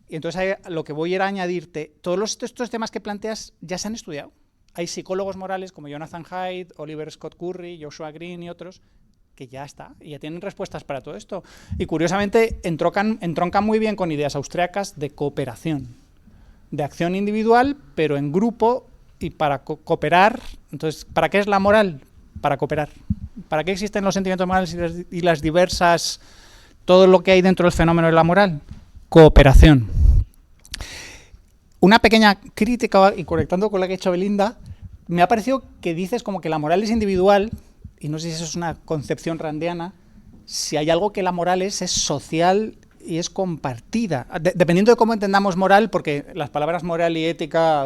Y entonces lo que voy a ir a añadirte, todos estos temas que planteas ya se han estudiado. Hay psicólogos morales como Jonathan Haidt, Oliver Scott Curry, Joshua Green y otros que ya está, y ya tienen respuestas para todo esto. Y curiosamente entroncan muy bien con ideas austriacas de cooperación, de acción individual, pero en grupo y para cooperar. Entonces, ¿para qué es la moral? Para cooperar. ¿Para qué existen los sentimientos morales y las diversas, todo lo que hay dentro del fenómeno de la moral? Cooperación. Una pequeña crítica, y conectando con la que ha hecho Belinda, me ha parecido que dices como que la moral es individual, y no sé si eso es una concepción randiana, si hay algo que la moral es social y es compartida. Dependiendo de cómo entendamos moral, porque las palabras moral y ética...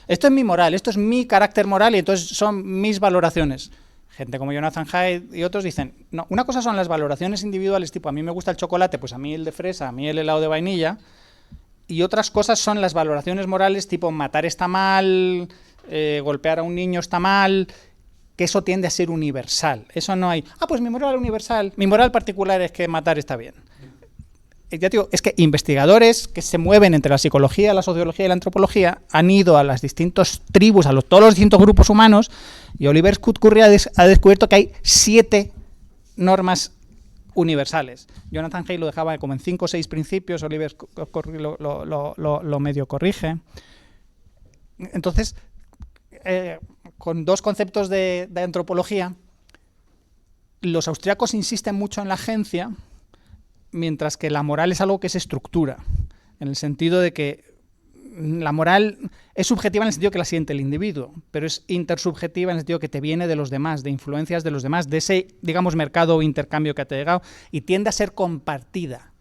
esto es mi moral, esto es mi carácter moral y entonces son mis valoraciones. Gente como Jonathan Haidt y otros dicen, no, una cosa son las valoraciones individuales, tipo a mí me gusta el chocolate, pues a mí el de fresa, a mí el helado de vainilla, y otras cosas son las valoraciones morales, tipo matar está mal, golpear a un niño está mal, que eso tiende a ser universal. Eso no hay, pues mi moral universal, mi moral particular es que matar está bien. Ya digo, es que investigadores que se mueven entre la psicología, la sociología y la antropología han ido a las distintas tribus, todos los distintos grupos humanos, y Oliver Scott-Curry ha descubierto que hay 7 normas universales. Jonathan Haidt lo dejaba como en 5 o 6 principios, Oliver Scott-Curry lo medio corrige. Entonces, con 2 conceptos de antropología, los austriacos insisten mucho en la agencia, mientras que la moral es algo que se estructura, en el sentido de que la moral es subjetiva en el sentido que la siente el individuo, pero es intersubjetiva en el sentido que te viene de los demás, de influencias de los demás, de ese, digamos, mercado o intercambio que te ha llegado, y tiende a ser compartida.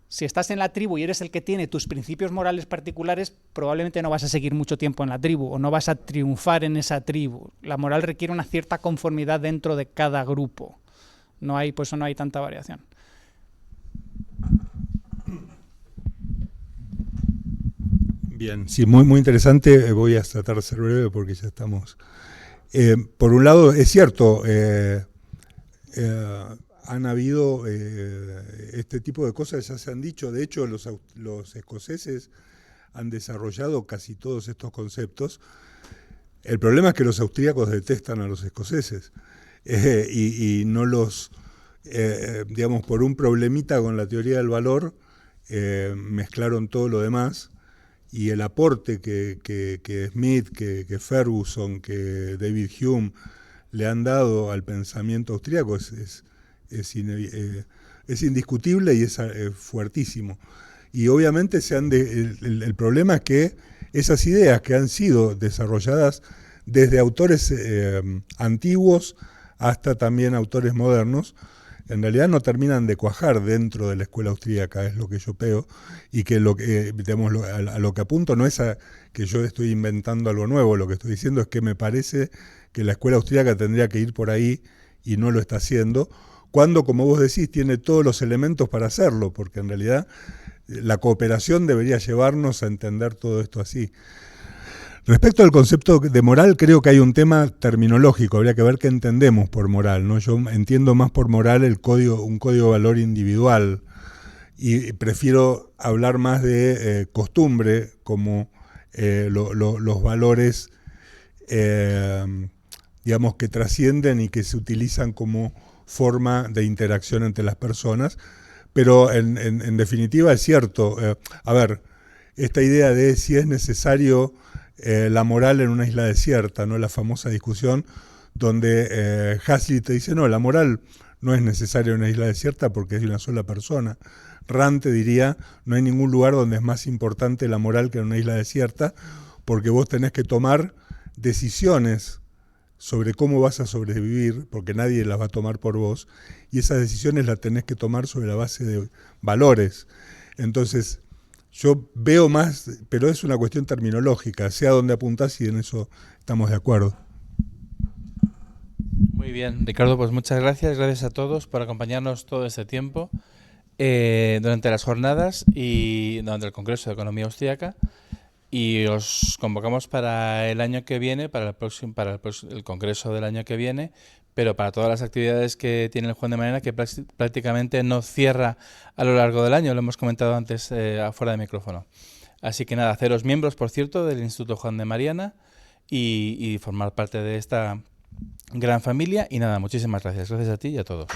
Si estás en la tribu y eres el que tiene tus principios morales particulares, probablemente no vas a seguir mucho tiempo en la tribu o no vas a triunfar en esa tribu. La moral requiere una cierta conformidad dentro de cada grupo. Por eso no hay tanta variación. Bien, sí, muy interesante. Voy a tratar de ser breve porque ya estamos. Por un lado, es cierto, han habido este tipo de cosas, ya se han dicho. De hecho, los escoceses han desarrollado casi todos estos conceptos. El problema es que los austríacos detestan a los escoceses y no los, digamos, por un problemita con la teoría del valor, mezclaron todo lo demás. Y el aporte que Smith, que Ferguson, que David Hume le han dado al pensamiento austríaco es indiscutible y es fuertísimo. Y obviamente el problema es que esas ideas que han sido desarrolladas desde autores antiguos hasta también autores modernos, en realidad no terminan de cuajar dentro de la escuela austríaca, es lo que yo veo, y que digamos, a lo que apunto no es a que yo estoy inventando algo nuevo, lo que estoy diciendo es que me parece que la escuela austríaca tendría que ir por ahí y no lo está haciendo, cuando, como vos decís, tiene todos los elementos para hacerlo, porque en realidad la cooperación debería llevarnos a entender todo esto así. Respecto al concepto de moral, creo que hay un tema terminológico, habría que ver qué entendemos por moral, ¿no? Yo entiendo más por moral un código de valor individual, y prefiero hablar más de costumbre, como los valores, digamos, que trascienden y que se utilizan como forma de interacción entre las personas, pero en definitiva es cierto. A ver, esta idea de si es necesario la moral en una isla desierta, ¿no? La famosa discusión donde Hazlitt te dice, no, la moral no es necesaria en una isla desierta porque es de una sola persona. Rand te diría, no hay ningún lugar donde es más importante la moral que en una isla desierta, porque vos tenés que tomar decisiones sobre cómo vas a sobrevivir, porque nadie las va a tomar por vos, y esas decisiones las tenés que tomar sobre la base de valores. Entonces, yo veo más, pero es una cuestión terminológica, sea donde apuntás y en eso estamos de acuerdo. Muy bien, Ricardo, pues muchas gracias a todos por acompañarnos todo este tiempo durante las jornadas y durante el Congreso de Economía Austríaca, y os convocamos para el año que viene, para el Congreso del año que viene, pero para todas las actividades que tiene el Juan de Mariana, que prácticamente no cierra a lo largo del año, lo hemos comentado antes afuera de micrófono. Así que nada, haceros miembros, por cierto, del Instituto Juan de Mariana y formar parte de esta gran familia. Y nada, muchísimas gracias. Gracias a ti y a todos.